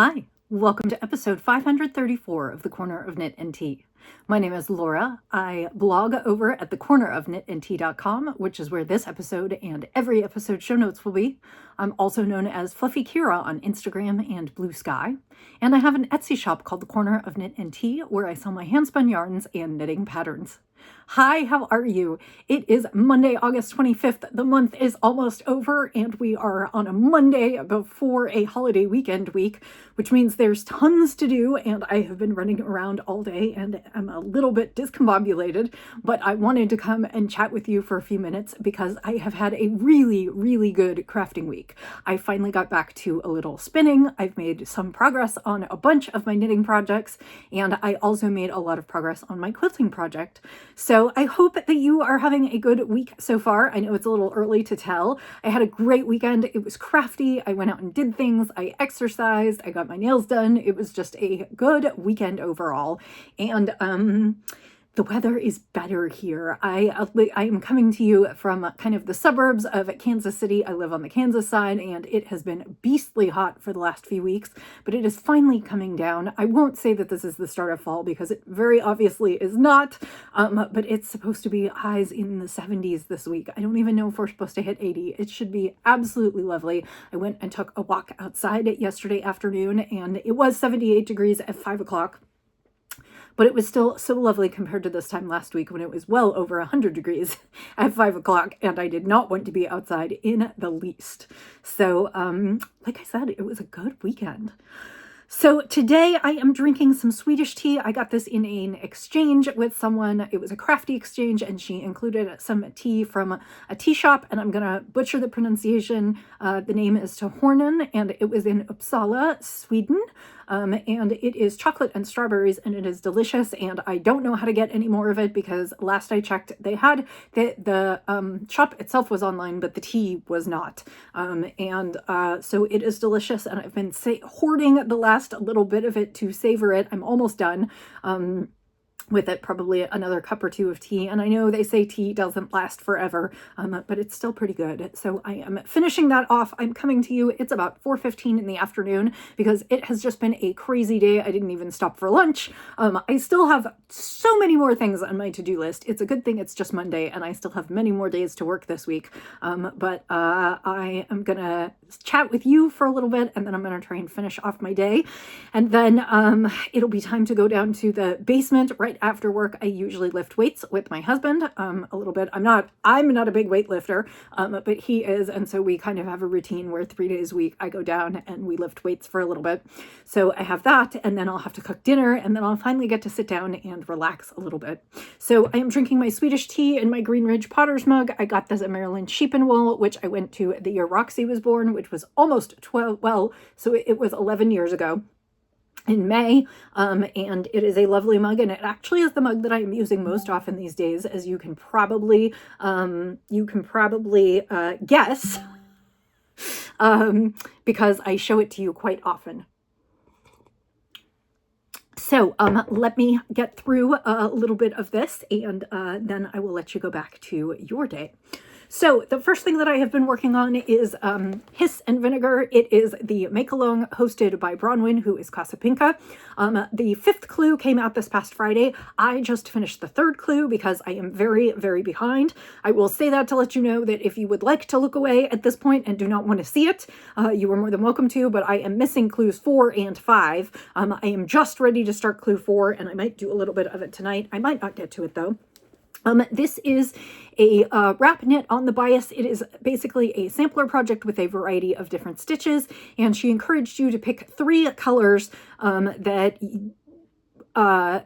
Hi, welcome to episode 534 of The Corner of Knit and Tea. My name is Laura. I blog over at thecornerofknitandtea.com, which is where this episode and every episode show notes will be. I'm also known as Fluffy Kira on Instagram and Blue Sky. And I have an Etsy shop called The Corner of Knit and Tea, where I sell my handspun yarns and knitting patterns. Hi, how are you? It is Monday, August 25th. The month is almost over, and we are on a Monday before a holiday weekend week, which means there's tons to do, and I have been running around all day and I'm a little bit discombobulated, but I wanted to come and chat with you for a few minutes because I have had a really good crafting week. I finally got back to a little spinning. I've made some progress on a bunch of my knitting projects, and I also made a lot of progress on my quilting project. So I hope that you are having a good week so far. I know it's a little early to tell. I had a great weekend. It was crafty. I went out and did things. I exercised. I got my nails done. It was just a good weekend overall. And the weather is better here. I am coming to you from kind of the suburbs of Kansas City. I live on the Kansas side, and it has been beastly hot for the last few weeks, but it is finally coming down. I won't say that this is the start of fall because it very obviously is not, but it's supposed to be highs in the 70s this week. I don't even know if we're supposed to hit 80. It should be absolutely lovely. I went and took a walk outside yesterday afternoon, and it was 78 degrees at 5 o'clock. But it was still so lovely compared to this time last week when it was well over 100 degrees at 5 o'clock, and I did not want to be outside in the least. So, like I said, it was a good weekend. So today I am drinking some Swedish tea. I got this in an exchange with someone. It was a crafty exchange, and she included some tea from a tea shop, and I'm going to butcher the pronunciation. The name is Hornen, and it was in Uppsala, Sweden. And it is chocolate and strawberries, and it is delicious, and I don't know how to get any more of it because last I checked they had the shop itself was online, but the tea was not. So it is delicious, and I've been hoarding the last little bit of it to savor it. I'm almost done. With it, probably another cup or two of tea. And I know they say tea doesn't last forever, but it's still pretty good. So I am finishing that off. I'm coming to you. It's about 4:15 in the afternoon because it has just been a crazy day. I didn't even stop for lunch. I still have so many more things on my to-do list. It's a good thing it's just Monday, and I still have many more days to work this week. But I am going to chat with you for a little bit, and then I'm going to try and finish off my day. And then it'll be time to go down to the basement right after work. I usually lift weights with my husband a little bit. I'm not a big weightlifter, but he is, and so we kind of have a routine where 3 days a week I go down and we lift weights for a little bit. So I have that, and then I'll have to cook dinner, and then I'll finally get to sit down and relax a little bit. So I am drinking my Swedish tea in my Green Ridge Potter's mug. I got this at Maryland Sheep and Wool, which I went to the year Roxy was born, which was almost 12, so it was 11 years ago in May, and it is a lovely mug, and it actually is the mug that I am using most often these days, as you can probably guess, because I show it to you quite often. So let me get through a little bit of this, and then I will let you go back to your day. So the first thing that I have been working on is Hiss and Vinegar. It is the make-along hosted by Bronwyn, who is Casapinka. The 5th clue came out this past Friday. I just finished the 3rd clue because I am very behind. I will say that to let you know that if you would like to look away at this point and do not want to see it, you are more than welcome to, but I am missing clues 4 and 5. I am just ready to start clue 4, and I might do a little bit of it tonight. I might not get to it, though. This is a wrap knit on the bias. It is basically a sampler project with a variety of different stitches, and she encouraged you to pick 3 colors that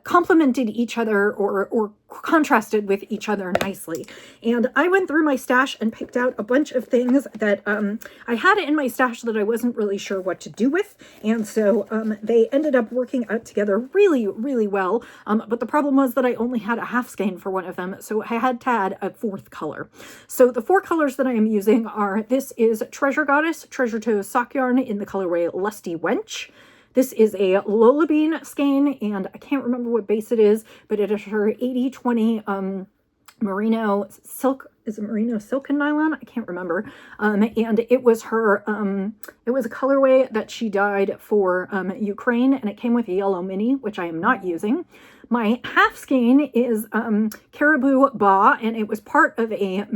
complemented each other or contrasted with each other nicely. And I went through my stash and picked out a bunch of things that I had in my stash that I wasn't really sure what to do with. And so they ended up working out together really well. But the problem was that I only had a half skein for one of them, so I had to add a 4th color. So the 4 colors that I am using are, this is Treasure Goddess Treasure Toe sock yarn in the colorway Lusty Wench. This is a Lola Bean skein, and I can't remember what base it is, but it is her 80/20 merino silk is it merino silk and nylon? I can't remember. And it was her, it was a colorway that she dyed for Ukraine, and it came with a yellow mini, which I am not using. My half skein is Caribou Ba, and it was part of a,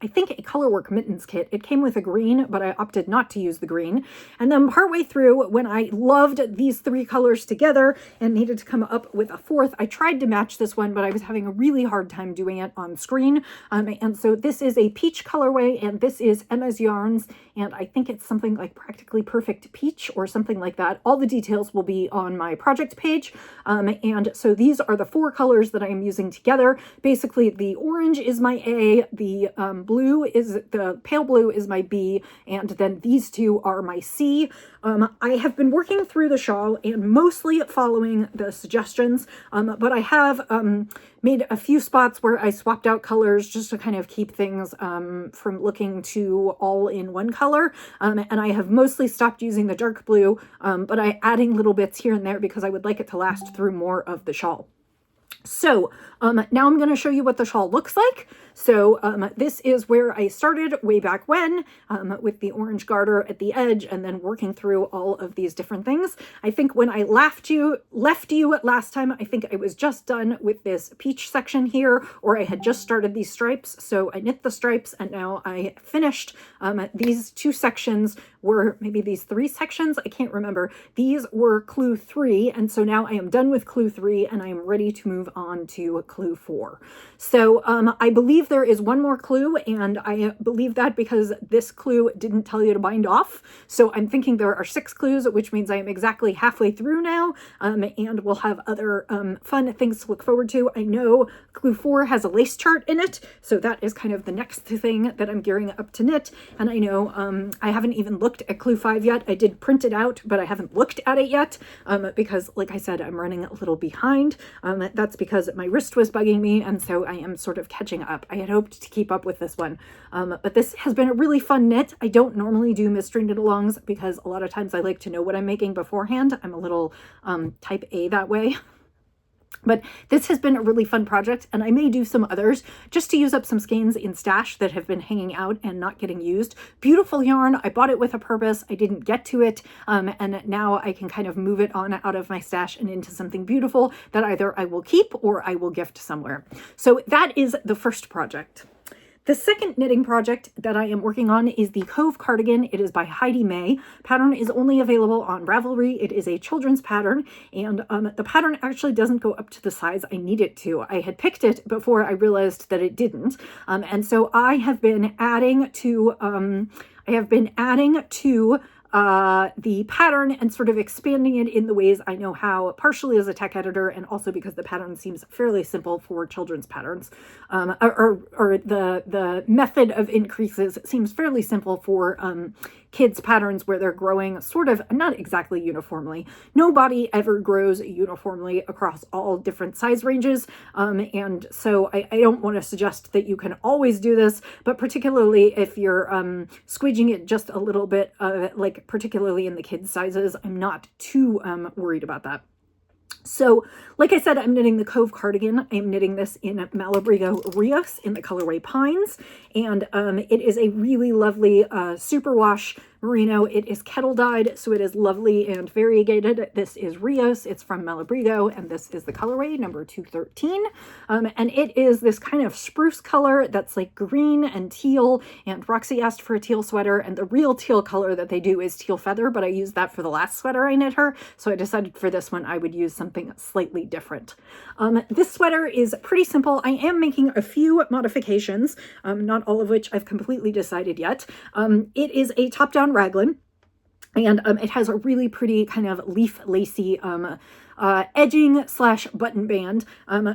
I think, a colorwork mittens kit. It came with a green, but I opted not to use the green. And then partway through, when I loved these three colors together and needed to come up with a fourth, I tried to match this one, but I was having a really hard time doing it on screen. And so this is a peach colorway, and this is Emma's Yarns, and I think it's something like Practically Perfect Peach or something like that. All the details will be on my project page. And so these are the four colors that I am using together. Basically, the orange is my A, the the pale blue is my B, and then these two are my C. I have been working through the shawl and mostly following the suggestions, but I have made a few spots where I swapped out colors just to kind of keep things from looking too all in one color. And I have mostly stopped using the dark blue, but I adding little bits here and there because I would like it to last through more of the shawl. So now I'm going to show you what the shawl looks like. So this is where I started way back when, with the orange garter at the edge and then working through all of these different things. I think when I left you last time, I think I was just done with this peach section here, or I had just started these stripes. So I knit the stripes and now I finished these two sections were maybe these three sections. I can't remember. These were clue 3. And so now I am done with clue 3 and I am ready to move on to clue 4. So I believe there is one more clue, and I believe that because this clue didn't tell you to bind off. So I'm thinking there are 6 clues, which means I am exactly halfway through now, and we'll have other fun things to look forward to. I know clue 4 has a lace chart in it, so that is kind of the next thing that I'm gearing up to knit. And I know I haven't even looked at clue 5 yet. I did print it out, but I haven't looked at it yet because, like I said, I'm running a little behind. That's because my wrist was bugging me, and so I am sort of catching up. I had hoped to keep up with this one, but this has been a really fun knit. I don't normally do mystery knit-alongs because a lot of times I like to know what I'm making beforehand. I'm a little type A that way. But this has been a really fun project, and I may do some others just to use up some skeins in stash that have been hanging out and not getting used. Beautiful yarn. I bought it with a purpose. I didn't get to it, and now I can kind of move it on out of my stash and into something beautiful that either I will keep or I will gift somewhere. So that is the first project. The second knitting project that I am working on is the Cove cardigan. It is by Heidi May. Pattern is only available on Ravelry. It is a children's pattern, and the pattern actually doesn't go up to the size I need it to. I had picked it before I realized that it didn't, and so I have been adding to the pattern and sort of expanding it in the ways I know how, partially as a tech editor and also because the pattern seems fairly simple for children's patterns, or the method of increases seems fairly simple for kids' patterns where they're growing sort of not exactly uniformly. Nobody ever grows uniformly across all different size ranges, and so I don't want to suggest that you can always do this, but particularly if you're squeeging it just a little bit, like particularly in the kids' sizes, I'm not too worried about that. So, like I said, I'm knitting the Cove cardigan. I'm knitting this in Malabrigo Rios in the colorway Pines, and it is a really lovely superwash merino. It is kettle dyed, so it is lovely and variegated. This is Rios. It's from Malabrigo, and this is the colorway number 213. And it is this kind of spruce color that's like green and teal, and Roxy asked for a teal sweater, and the real teal color that they do is teal feather, but I used that for the last sweater I knit her, so I decided for this one I would use something slightly different. This sweater is pretty simple. I am making a few modifications, not all of which I've completely decided yet. It is a top-down raglan, and it has a really pretty kind of leaf lacy edging / button band.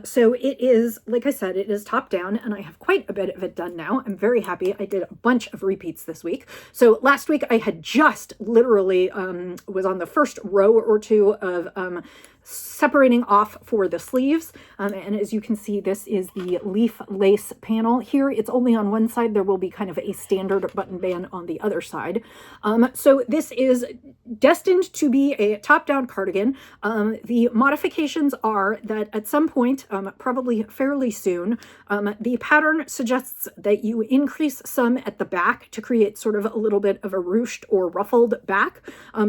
So it is, like I said, it is top down, and I have quite a bit of it done now. I'm very happy. I did a bunch of repeats this week. So last week I had just literally was on the first row or two of separating off for the sleeves, and as you can see, this is the leaf lace panel here. It's only on one side. There will be kind of a standard button band on the other side. So this is destined to be a top-down cardigan. the modifications are that at some point, probably fairly soon, the pattern suggests that you increase some at the back to create sort of a little bit of a ruched or ruffled back,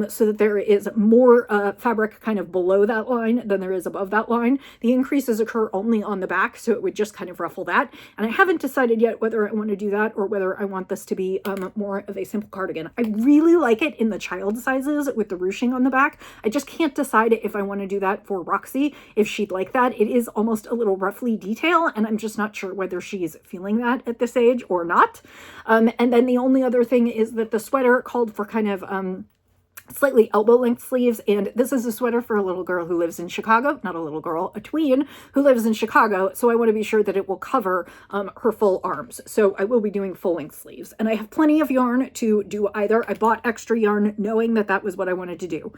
so that there is more fabric kind of below that line than there is above that line. The increases occur only on the back, so it would just kind of ruffle that. And I haven't decided yet whether I want to do that or whether I want this to be more of a simple cardigan. I really like it in the child sizes with the ruching on the back. I just can't decide if I want to do that for Roxy, if she'd like that. It is almost a little roughly detail, and I'm just not sure whether she's feeling that at this age or not. And then the only other thing is that the sweater called for kind of slightly elbow length sleeves, and this is a sweater for a little girl who lives in Chicago, not a little girl, a tween who lives in Chicago, so I want to be sure that it will cover her full arms. So I will be doing full length sleeves, and I have plenty of yarn to do either. I bought extra yarn knowing that that was what I wanted to do.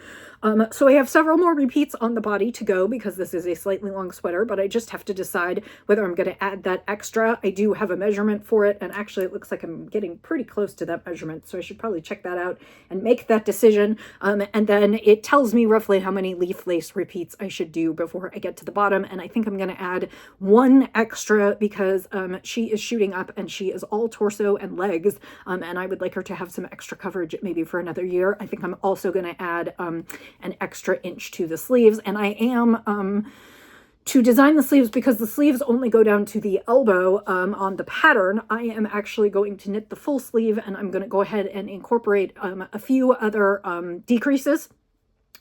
So I have several more repeats on the body to go because this is a slightly long sweater, but I just have to decide whether I'm going to add that extra. I do have a measurement for it, and actually it looks like I'm getting pretty close to that measurement, so I should probably check that out and make that decision. And then it tells me roughly how many leaf lace repeats I should do before I get to the bottom. And I think I'm going to add one extra because she is shooting up and she is all torso and legs. And I would like her to have some extra coverage maybe for another year. I think I'm also going to add an extra inch to the sleeves. And I am to design the sleeves, because the sleeves only go down to the elbow on the pattern, I am actually going to knit the full sleeve, and I'm going to go ahead and incorporate a few other decreases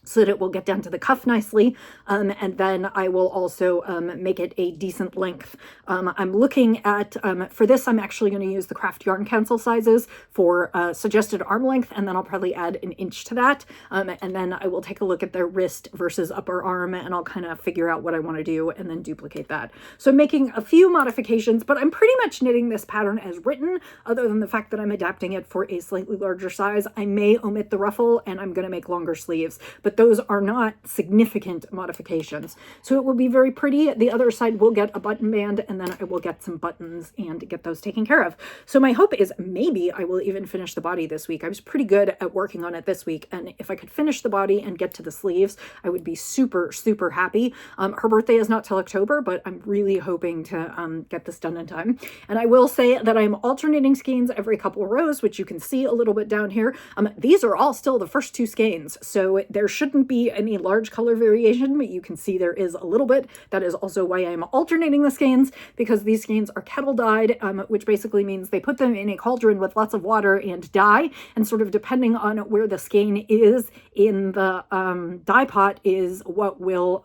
so that it will get down to the cuff nicely. And then I will also make it a decent length. I'm looking at, for this, I'm actually going to use the Craft Yarn Council sizes for suggested arm length, and then I'll probably add an inch to that. And then I will take a look at their wrist versus upper arm, and I'll kind of figure out what I want to do and then duplicate that. So I'm making a few modifications, but I'm pretty much knitting this pattern as written, other than the fact that I'm adapting it for a slightly larger size. I may omit the ruffle, and I'm going to make longer sleeves, but those are not significant modifications. So it will be very pretty. The other side will get a button band, and then I will get some buttons and get those taken care of. So my hope is maybe I will even finish the body this week. I was pretty good at working on it this week, and if I could finish the body and get to the sleeves, I would be super, super happy. Her birthday is not till October, but I'm really hoping to get this done in time. And I will say that I'm alternating skeins every couple of rows, which you can see a little bit down here. These are all still the first two skeins, so there shouldn't be any large color variation, but you can see there is a little bit. That is also why I'm alternating the skeins, because these skeins are kettle dyed, which basically means they put them in a cauldron with lots of water and dye, and sort of depending on where the skein is in the dye pot is what will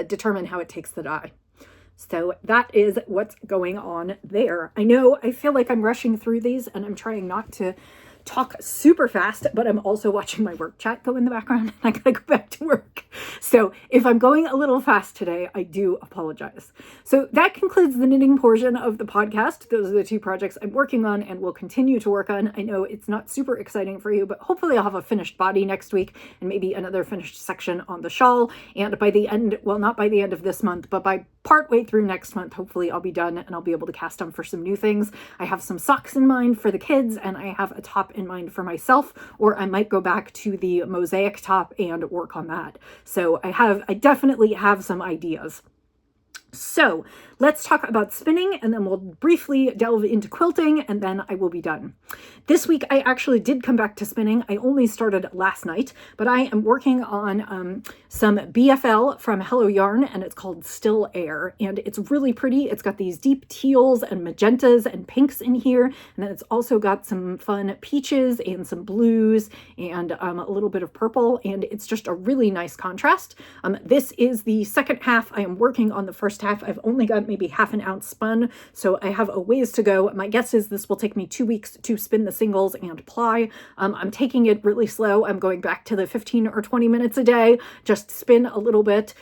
determine how it takes the dye. So that is what's going on there. I know I feel like I'm rushing through these, and I'm trying not to talk super fast, but I'm also watching my work chat go in the background, and I gotta go back to work. So if I'm going a little fast today, I do apologize. So that concludes the knitting portion of the podcast. Those are the two projects I'm working on and will continue to work on. I know it's not super exciting for you, but hopefully I'll have a finished body next week and maybe another finished section on the shawl. And by the end, well, not by the end of this month, but by partway through next month, hopefully I'll be done and I'll be able to cast on for some new things. I have some socks in mind for the kids, and I have a top in mind for myself, or I might go back to the mosaic top and work on that. So I definitely have some ideas. So let's talk about spinning, and then we'll briefly delve into quilting, and then I will be done. This week, I actually did come back to spinning. I only started last night, but I am working on some BFL from Hello Yarn, and it's called Still Air, and it's really pretty. It's got these deep teals and magentas and pinks in here, and then it's also got some fun peaches and some blues and a little bit of purple, and it's just a really nice contrast. This is the second half. I am working on the first half. I've only got maybe half an ounce spun, so I have a ways to go. My guess is this will take me 2 weeks to spin the singles and ply. I'm taking it really slow. I'm going back to the 15 or 20 minutes a day, just spin a little bit,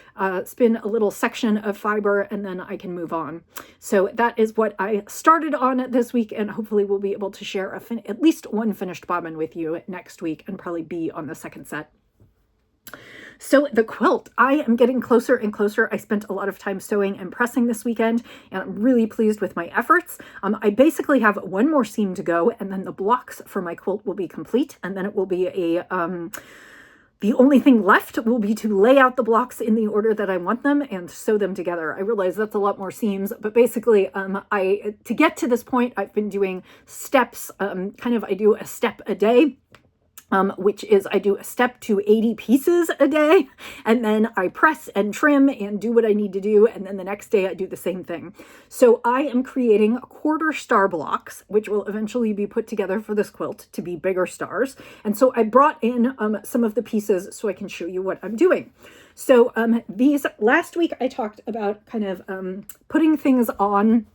spin a little section of fiber, and then I can move on. So that is what I started on this week, and hopefully we'll be able to share at least one finished bobbin with you next week, and probably be on the second set. So the quilt, I am getting closer and closer. I spent a lot of time sewing and pressing this weekend, and I'm really pleased with my efforts. I basically have one more seam to go, and then the blocks for my quilt will be complete, and then it will be a The only thing left will be to lay out the blocks in the order that I want them and sew them together. I realize that's a lot more seams, but basically, to get to this point, I've been doing steps, I do a step a day. Which is I do a step to 80 pieces a day, and then I press and trim and do what I need to do, and then the next day I do the same thing. So I am creating quarter star blocks, which will eventually be put together for this quilt to be bigger stars. And so I brought in some of the pieces so I can show you what I'm doing. So these last week I talked about kind of putting things on,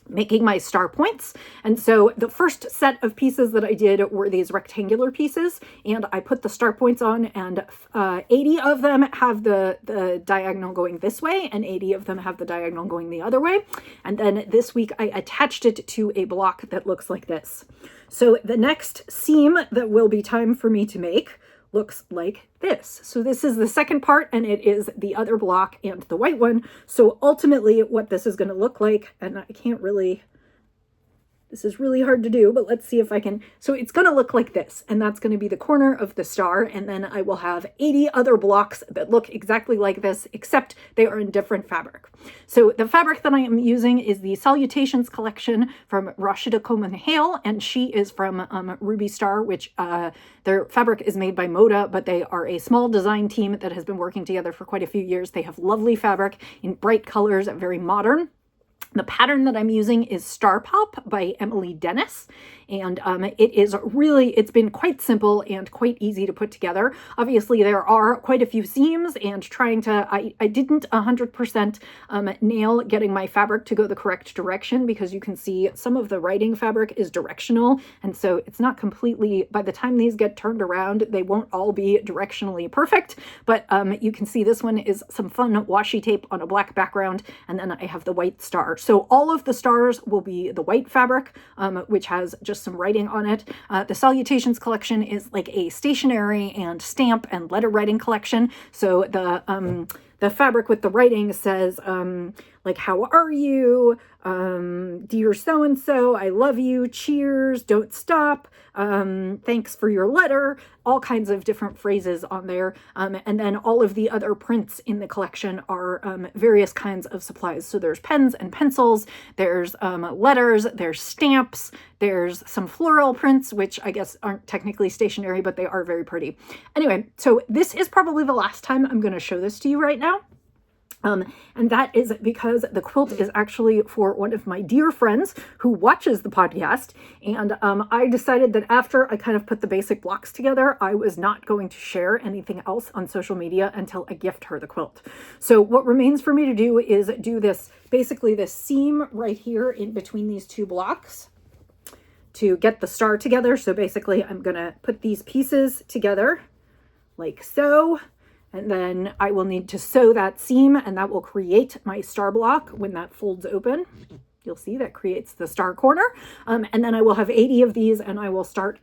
making my star points. And so the first set of pieces that I did were these rectangular pieces, and I put the star points on, and 80 of them have the diagonal going this way, and 80 of them have the diagonal going the other way. And then this week I attached it to a block that looks like this. So the next seam that will be time for me to make looks like this. So this is the second part, and it is the other block and the white one. So ultimately what this is going to look like, and I can't really, this is really hard to do, but let's see if I can. So it's going to look like this, and that's going to be the corner of the star. And then I will have 80 other blocks that look exactly like this, except they are in different fabric. So the fabric that I am using is the Salutations collection from Rashida Coleman Hale, and she is from Ruby Star, which their fabric is made by Moda, but they are a small design team that has been working together for quite a few years. They have lovely fabric in bright colors, very modern. The pattern that I'm using is Star Pop by Emily Dennis, and it's been quite simple and quite easy to put together. Obviously, there are quite a few seams, and I didn't 100% nail getting my fabric to go the correct direction, because you can see some of the writing fabric is directional, and so it's not completely, by the time these get turned around, they won't all be directionally perfect, but you can see this one is some fun washi tape on a black background, and then I have the white star. So all of the stars will be the white fabric, which has just some writing on it. The Salutations collection is like a stationery and stamp and letter writing collection. So the fabric with the writing says, like, how are you? Dear so-and-so, I love you. Cheers. Don't stop. Thanks for your letter. All kinds of different phrases on there. And then all of the other prints in the collection are various kinds of supplies. So there's pens and pencils, there's letters, there's stamps, there's some floral prints, which I guess aren't technically stationery, but they are very pretty. Anyway, so this is probably the last time I'm going to show this to you right now. And that is because the quilt is actually for one of my dear friends who watches the podcast. And I decided that after I kind of put the basic blocks together, I was not going to share anything else on social media until I gift her the quilt. So what remains for me to do is do basically this seam right here in between these two blocks to get the star together. So basically I'm going to put these pieces together like so. And then I will need to sew that seam, and that will create my star block when that folds open. You'll see that creates the star corner. And then I will have 80 of these, and I will start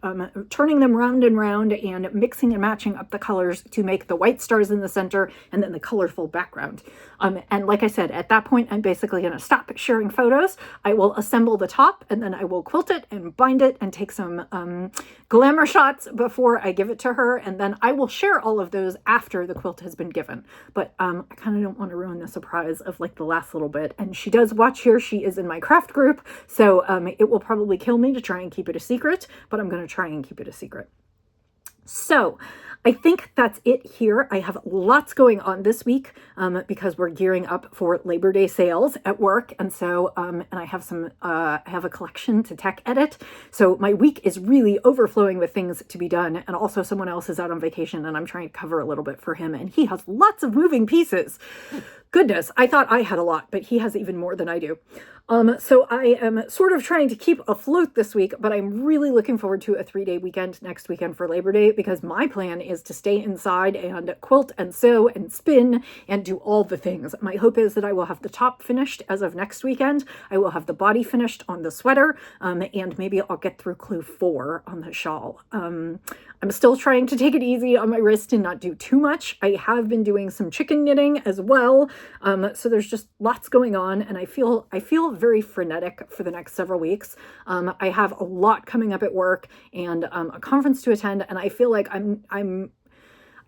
turning them round and round and mixing and matching up the colors to make the white stars in the center and then the colorful background. And like I said, at that point, I'm basically going to stop sharing photos. I will assemble the top, and then I will quilt it and bind it and take some glamour shots before I give it to her. And then I will share all of those after the quilt has been given. But I kind of don't want to ruin the surprise of like the last little bit. And she does watch here. She is in my craft group, so it will probably kill me to try and keep it a secret, but I'm going to try and keep it a secret. So I think that's it here. I have lots going on this week because we're gearing up for Labor Day sales at work. And so, and I have a collection to tech edit. So my week is really overflowing with things to be done. And also someone else is out on vacation and I'm trying to cover a little bit for him. And he has lots of moving pieces. Goodness, I thought I had a lot, but he has even more than I do. So I am sort of trying to keep afloat this week, but I'm really looking forward to a 3-day weekend next weekend for Labor Day, because my plan is to stay inside and quilt and sew and spin and do all the things. My hope is that I will have the top finished as of next weekend. I will have the body finished on the sweater, and maybe I'll get through clue 4 on the shawl. I'm still trying to take it easy on my wrist and not do too much. I have been doing some chicken knitting as well. So there's just lots going on, and I feel very frenetic for the next several weeks. I have a lot coming up at work and a conference to attend, and I feel like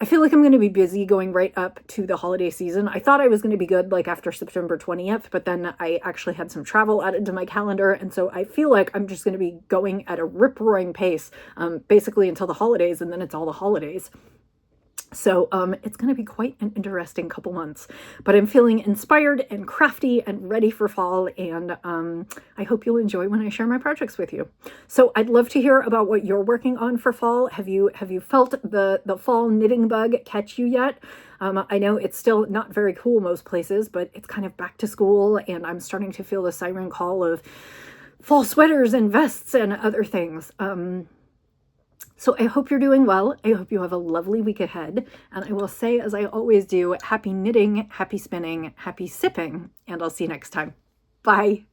I feel like I'm going to be busy going right up to the holiday season. I thought I was going to be good like after September 20th, but then I actually had some travel added to my calendar. And so I feel like I'm just going to be going at a rip-roaring pace, basically until the holidays, and then it's all the holidays. So it's going to be quite an interesting couple months, but I'm feeling inspired and crafty and ready for fall, and I hope you'll enjoy when I share my projects with you. So I'd love to hear about what you're working on for fall. Have you felt the fall knitting bug catch you yet? I know it's still not very cool most places, but it's kind of back to school, and I'm starting to feel the siren call of fall sweaters and vests and other things. So I hope you're doing well. I hope you have a lovely week ahead. And I will say, as I always do, happy knitting, happy spinning, happy sipping, and I'll see you next time. Bye.